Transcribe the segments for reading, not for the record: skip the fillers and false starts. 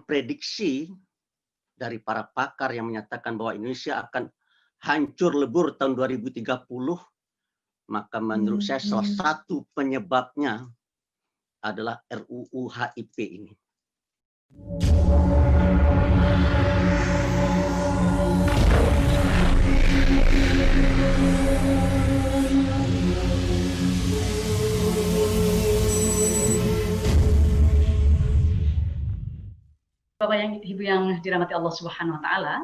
prediksi dari para pakar yang menyatakan bahwa Indonesia akan hancur lebur tahun 2030, maka menurut saya salah satu penyebabnya adalah RUU HIP ini. Bapak yang Ibu yang dirahmati Allah Subhanahu wa taala,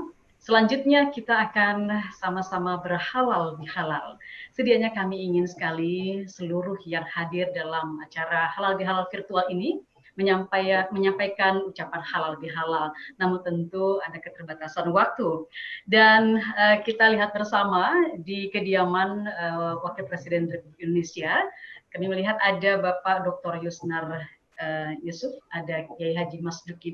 selanjutnya kita akan sama-sama berhalal bihalal. Sedianya kami ingin sekali seluruh yang hadir dalam acara halal bihalal virtual ini menyampaikan ucapan halal bihalal. Namun tentu ada keterbatasan waktu. Dan kita lihat bersama di kediaman Wakil Presiden Republik Indonesia, kami melihat ada Bapak Dr. Yusnar Yusuf, ada Kiai Haji Masduki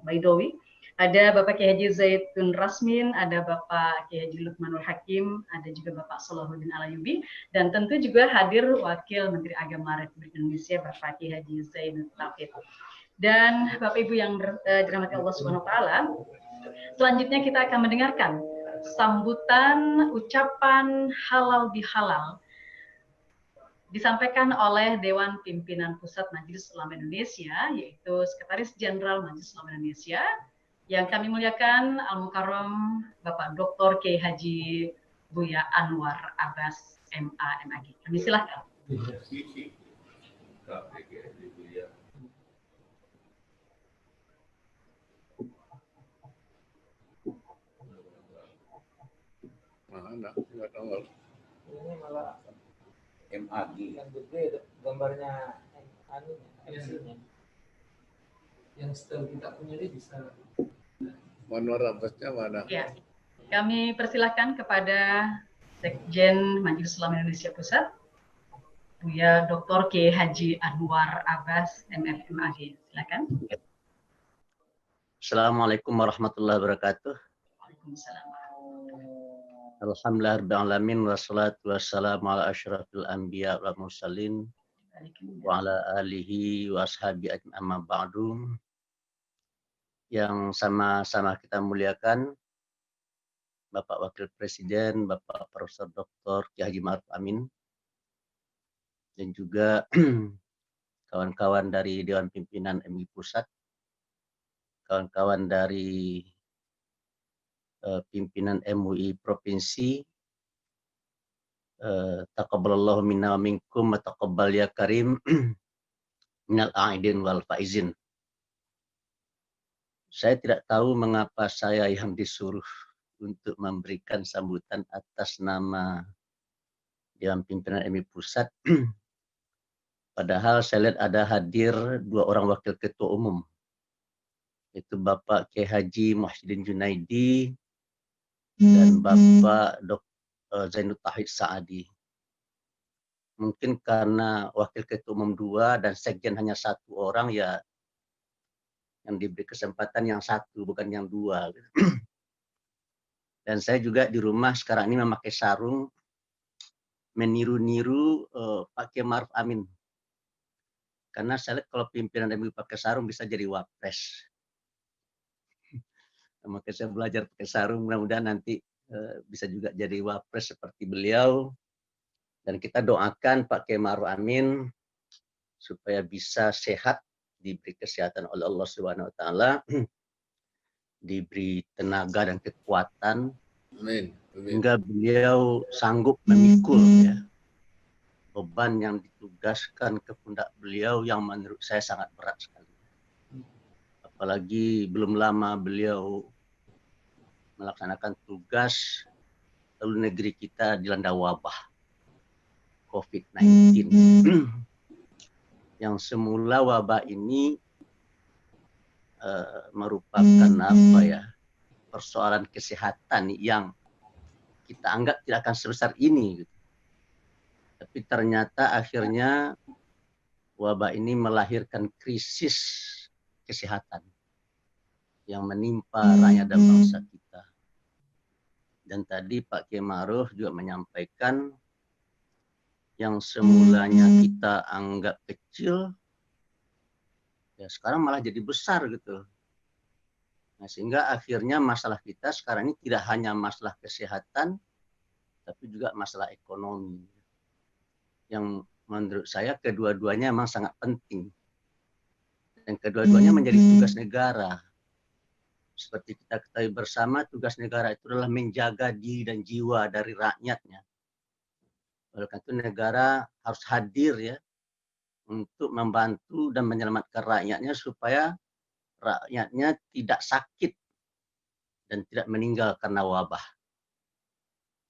Baidowi, ada Bapak Kiai Haji Zaitun Rasmin, ada Bapak Kiai Haji Lukmanul Hakim, ada juga Bapak Salahuddin Alayubi, dan tentu juga hadir Wakil Menteri Agama Republik Indonesia Bapak Kiai Haji Zainul Tauhid. Dan Bapak Ibu yang dirahmati Allah Subhanahu wa taala, selanjutnya kita akan mendengarkan sambutan ucapan halal bihalal disampaikan oleh Dewan Pimpinan Pusat Majelis Ulama Indonesia, yaitu Sekretaris Jenderal Majelis Ulama Indonesia, yang kami muliakan Al-Mukarram Bapak Dr. Kiai Haji Buya Anwar Abbas MA MAG. Kami silakan. Ini malah MAG yang gede gambarnya isinya. Yang setelah kita punya ini bisa Anwar Abbasnya mana? Ya, kami persilahkan kepada Sekjen Majelis Ulama Indonesia Pusat, Buya Dr. Kiai Haji Anwar Abbas MFMAG. Silakan. Assalamualaikum warahmatullahi wabarakatuh. Waalaikumsalam. Alhamdulillahirrahmanirrahim. Wassalatu wassalamu ala asyrafil anbiya wal mursalin wa ala alihi wa ashabi ajma'in, amma ba'du. Yang sama-sama kita muliakan Bapak Wakil Presiden, Bapak Profesor Dr. Kiai Haji Ma'ruf Amin, dan juga kawan-kawan dari Dewan Pimpinan MUI Pusat, kawan-kawan dari pimpinan MUI Provinsi, taqabbalallahu minna wa minkum wa taqabbal ya karim minal a'idin wal faizin. Saya tidak tahu mengapa saya yang disuruh untuk memberikan sambutan atas nama Dewan Pimpinan MUI Pusat. Padahal saya lihat ada hadir dua orang wakil ketua umum, yaitu Bapak Kiai Haji Muhyiddin Junaidi dan Bapak Dr. Zainul Tauhid Saadi. Mungkin karena wakil ketua umum dua dan sekjen hanya satu orang, ya yang diberi kesempatan yang satu bukan yang dua. Dan saya juga di rumah sekarang ini memakai sarung, meniru-niru Pak Kiai Ma'ruf Amin. Karena saya lihat kalau pimpinan MUI pakai sarung bisa jadi wapres. Makanya saya belajar pakai sarung, mudah-mudahan nanti bisa juga jadi wapres seperti beliau. Dan kita doakan Pak Kiai Ma'ruf Amin supaya bisa sehat, diberi kesehatan oleh Allah Subhanahu wa taala, diberi tenaga dan kekuatan, Amin. hingga beliau sanggup memikul ya beban yang ditugaskan ke pundak beliau yang menurut saya sangat berat sekali. Apalagi belum lama beliau melaksanakan tugas, lalu negeri kita dilanda wabah COVID-19. Yang semula wabah ini merupakan persoalan kesehatan yang kita anggap tidak akan sebesar ini, gitu. Tapi ternyata akhirnya wabah ini melahirkan krisis kesehatan yang menimpa rakyat dan bangsa kita. Dan tadi Pak Kiai Ma'ruf juga menyampaikan yang semulanya kita anggap kecil, ya sekarang malah jadi besar gitu. Nah, sehingga akhirnya masalah kita sekarang ini tidak hanya masalah kesehatan, tapi juga masalah ekonomi. Yang menurut saya kedua-duanya memang sangat penting. Dan kedua-duanya menjadi tugas negara. Seperti kita ketahui bersama, tugas negara itu adalah menjaga diri dan jiwa dari rakyatnya. Oleh karena itu negara harus hadir ya untuk membantu dan menyelamatkan rakyatnya supaya rakyatnya tidak sakit dan tidak meninggal karena wabah.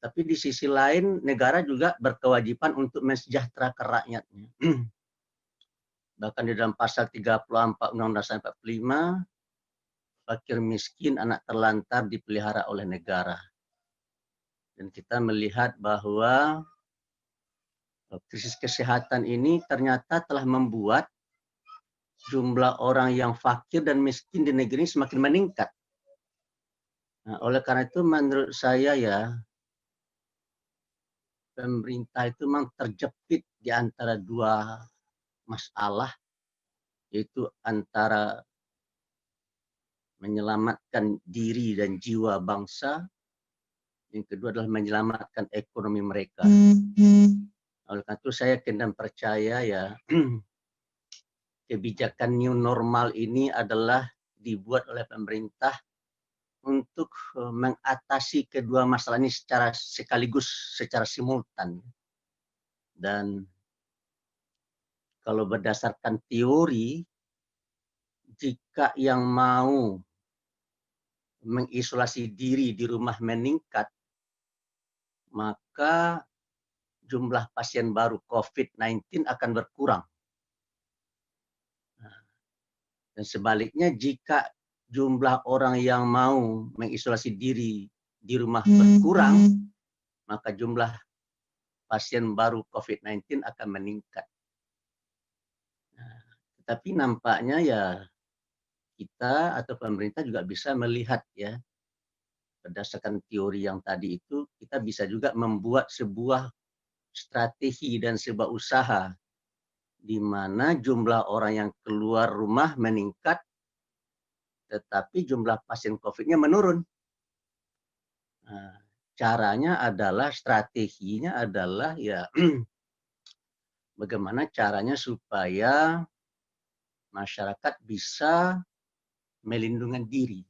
Tapi di sisi lain negara juga berkewajiban untuk mensejahterakan rakyatnya. Bahkan di dalam pasal 34 Undang-Undang Dasar 45, fakir miskin anak terlantar dipelihara oleh negara. Dan kita melihat bahwa krisis kesehatan ini ternyata telah membuat jumlah orang yang fakir dan miskin di negeri ini semakin meningkat. Nah, oleh karena itu menurut saya ya, pemerintah itu memang terjepit di antara dua masalah, yaitu antara menyelamatkan diri dan jiwa bangsa, yang kedua adalah menyelamatkan ekonomi mereka. Oleh karena itu saya kendam percaya ya, kebijakan new normal ini adalah dibuat oleh pemerintah untuk mengatasi kedua masalah ini secara sekaligus, secara simultan. Dan kalau berdasarkan teori, jika yang mau mengisolasi diri di rumah meningkat, maka jumlah pasien baru COVID-19 akan berkurang. Dan sebaliknya, jika jumlah orang yang mau mengisolasi diri di rumah berkurang, maka jumlah pasien baru COVID-19 akan meningkat. Nah, tetapi nampaknya ya kita atau pemerintah juga bisa melihat ya, berdasarkan teori yang tadi itu, kita bisa juga membuat sebuah strategi dan sebuah usaha di mana jumlah orang yang keluar rumah meningkat, tetapi jumlah pasien COVID-nya menurun. Nah, caranya adalah, strateginya adalah ya bagaimana caranya supaya masyarakat bisa melindungi diri,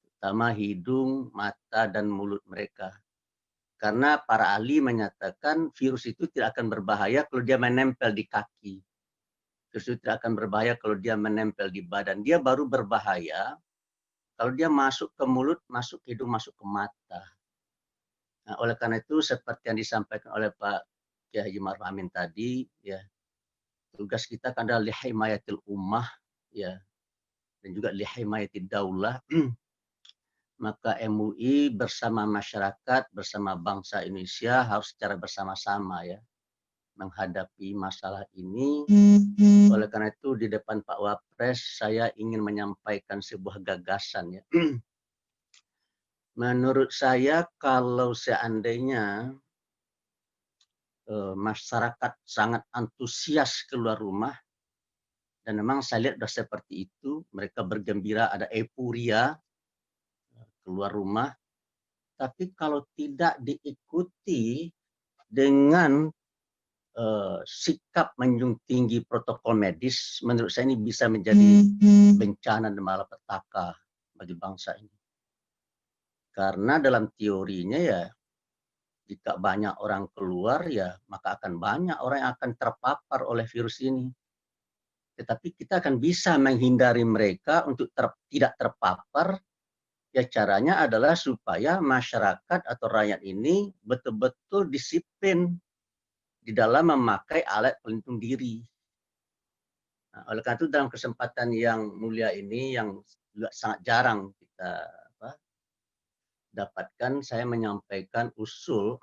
terutama hidung, mata, dan mulut mereka. Karena para ahli menyatakan virus itu tidak akan berbahaya kalau dia menempel di kaki. Virus itu tidak akan berbahaya kalau dia menempel di badan. Dia baru berbahaya kalau dia masuk ke mulut, masuk ke hidung, masuk ke mata. Nah, oleh karena itu seperti yang disampaikan oleh Pak Kiai Haji Ma'ruf Amin tadi, ya tugas kita kan adalah lihimayatil ummah, ya, dan juga lihimayatid daulah. Maka MUI bersama masyarakat, bersama bangsa Indonesia harus secara bersama-sama ya menghadapi masalah ini. Oleh karena itu di depan Pak Wapres saya ingin menyampaikan sebuah gagasan ya. Menurut saya kalau seandainya masyarakat sangat antusias keluar rumah, dan memang saya lihat sudah seperti itu, mereka bergembira, ada euforia keluar rumah, tapi kalau tidak diikuti dengan sikap menjunjung tinggi protokol medis, menurut saya ini bisa menjadi bencana dan malapetaka bagi bangsa ini. Karena dalam teorinya ya, jika banyak orang keluar ya, maka akan banyak orang yang akan terpapar oleh virus ini. Tetapi kita akan bisa menghindari mereka untuk tidak terpapar. Ya caranya adalah supaya masyarakat atau rakyat ini betul-betul disiplin di dalam memakai alat pelindung diri. Nah, oleh karena itu dalam kesempatan yang mulia ini yang juga sangat jarang kita dapatkan, saya menyampaikan usul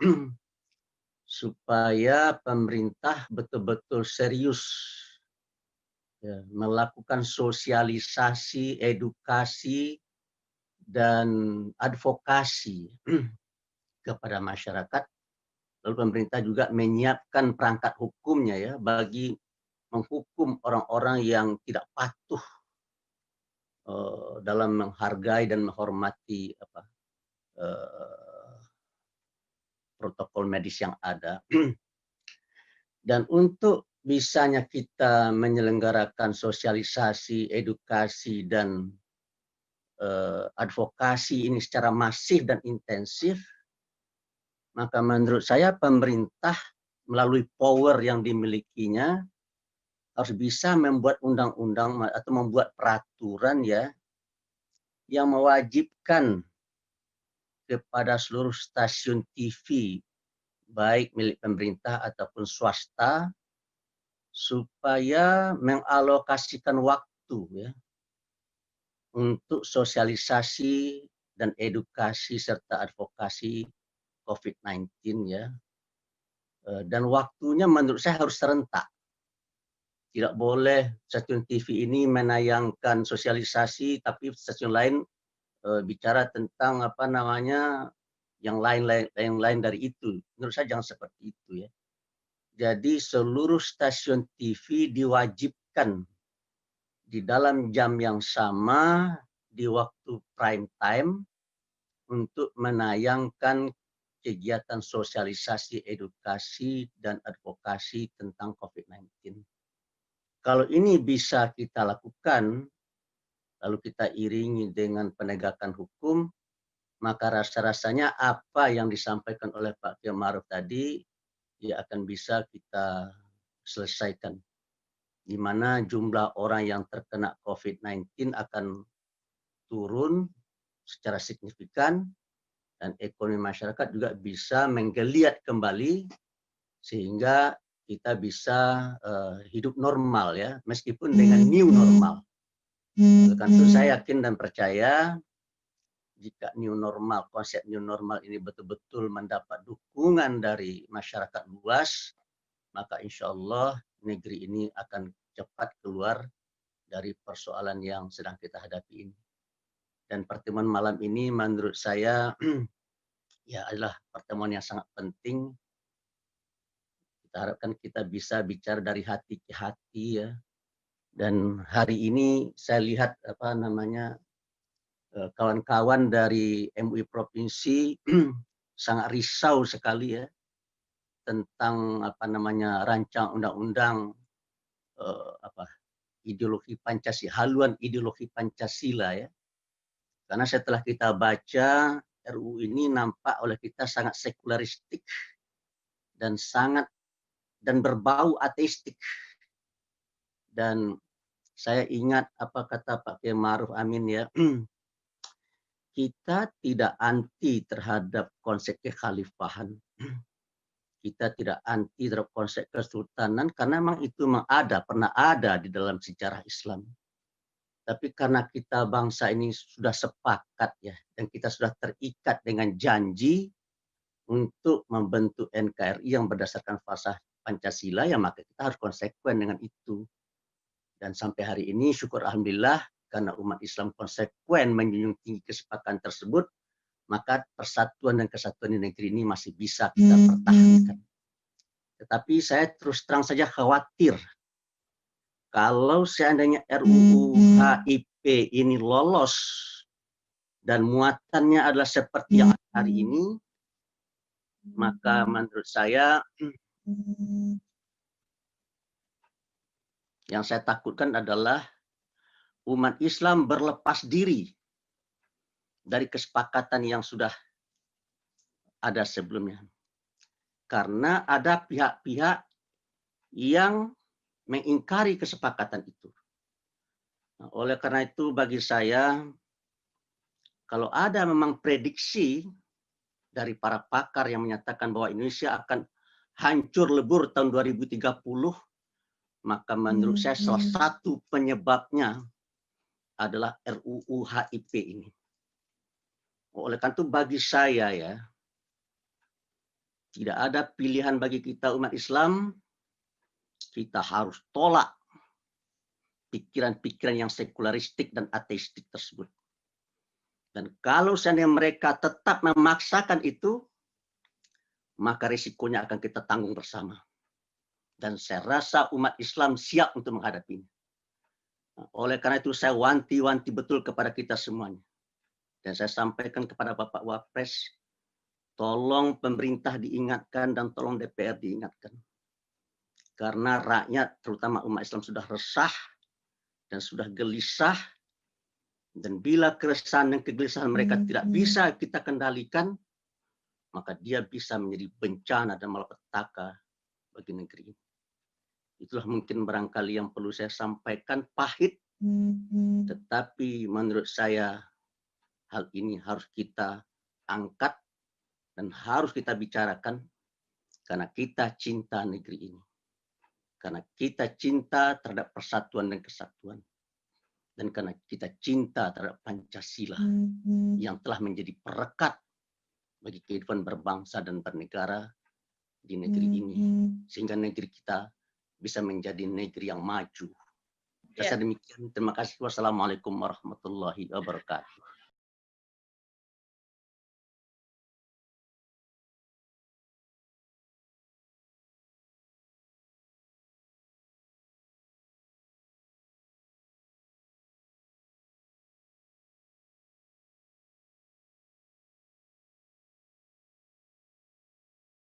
supaya pemerintah betul-betul serius ya, melakukan sosialisasi, edukasi, dan advokasi kepada masyarakat. Lalu pemerintah juga menyiapkan perangkat hukumnya ya bagi menghukum orang-orang yang tidak patuh dalam menghargai dan menghormati protokol medis yang ada. Dan untuk bisanya kita menyelenggarakan sosialisasi, edukasi, dan advokasi ini secara masif dan intensif, maka menurut saya pemerintah melalui power yang dimilikinya harus bisa membuat undang-undang atau membuat peraturan ya yang mewajibkan kepada seluruh stasiun TV baik milik pemerintah ataupun swasta supaya mengalokasikan waktu ya untuk sosialisasi dan edukasi serta advokasi COVID-19 ya. Dan waktunya menurut saya harus serentak. Tidak boleh stasiun TV ini menayangkan sosialisasi tapi stasiun lain bicara tentang yang lain dari itu. Menurut saya jangan seperti itu ya. Jadi seluruh stasiun TV diwajibkan di dalam jam yang sama di waktu prime time untuk menayangkan kegiatan sosialisasi, edukasi, dan advokasi tentang COVID-19. Kalau ini bisa kita lakukan, lalu kita iringi dengan penegakan hukum, maka rasa-rasanya apa yang disampaikan oleh Pak Kiai Ma'ruf tadi ya akan bisa kita selesaikan. Di mana jumlah orang yang terkena COVID-19 akan turun secara signifikan dan ekonomi masyarakat juga bisa menggeliat kembali sehingga kita bisa hidup normal ya, meskipun dengan new normal. Oleh karena itu saya yakin dan percaya jika new normal, konsep new normal ini betul-betul mendapat dukungan dari masyarakat luas, maka insya Allah negeri ini akan cepat keluar dari persoalan yang sedang kita hadapi ini. Dan pertemuan malam ini menurut saya ya adalah pertemuan yang sangat penting. Kita harapkan kita bisa bicara dari hati ke hati ya. Dan hari ini saya lihat kawan-kawan dari MUI provinsi sangat risau sekali ya tentang rancang undang-undang ideologi Pancasila, haluan ideologi Pancasila ya. Karena setelah kita baca RUU ini nampak oleh kita sangat sekularistik dan berbau ateistik. Dan saya ingat apa kata Pak Kiai Ma'ruf Amin ya, kita tidak anti terhadap konsep kekhalifahan. Kita tidak anti terhadap konsep kesultanan karena memang itu pernah ada di dalam sejarah Islam. Tapi karena kita bangsa ini sudah sepakat ya, dan kita sudah terikat dengan janji untuk membentuk NKRI yang berdasarkan falsafah Pancasila, ya maka kita harus konsekuen dengan itu. Dan sampai hari ini syukur alhamdulillah karena umat Islam konsekuen menjunjung tinggi kesepakatan tersebut, maka persatuan dan kesatuan di negeri ini masih bisa kita pertahankan. Tetapi saya terus terang saja khawatir kalau seandainya RUU HIP ini lolos dan muatannya adalah seperti yang hari ini, maka menurut saya yang saya takutkan adalah umat Islam berlepas diri dari kesepakatan yang sudah ada sebelumnya. Karena ada pihak-pihak yang mengingkari kesepakatan itu. Nah, oleh karena itu bagi saya, kalau ada memang prediksi dari para pakar yang menyatakan bahwa Indonesia akan hancur lebur tahun 2030, maka menurut saya salah satu penyebabnya adalah RUU HIP ini. Oleh karena itu bagi saya ya, tidak ada pilihan bagi kita umat Islam. Kita harus tolak pikiran-pikiran yang sekularistik dan ateistik tersebut. Dan kalau seandainya mereka tetap memaksakan itu, maka risikonya akan kita tanggung bersama. Dan saya rasa umat Islam siap untuk menghadapinya. Oleh karena itu saya wanti-wanti betul kepada kita semuanya. Dan saya sampaikan kepada Bapak Wapres, tolong pemerintah diingatkan dan tolong DPR diingatkan. Karena rakyat, terutama umat Islam sudah resah dan sudah gelisah. Dan bila keresahan dan kegelisahan mereka tidak bisa kita kendalikan, maka dia bisa menjadi bencana dan malapetaka bagi negeri ini. Itulah mungkin barangkali yang perlu saya sampaikan, pahit, tetapi menurut saya hal ini harus kita angkat dan harus kita bicarakan karena kita cinta negeri ini. Karena kita cinta terhadap persatuan dan kesatuan. Dan karena kita cinta terhadap Pancasila yang telah menjadi perekat bagi kehidupan berbangsa dan bernegara di negeri ini. Sehingga negeri kita bisa menjadi negeri yang maju. Saya demikian. Terima kasih. Wassalamualaikum warahmatullahi wabarakatuh.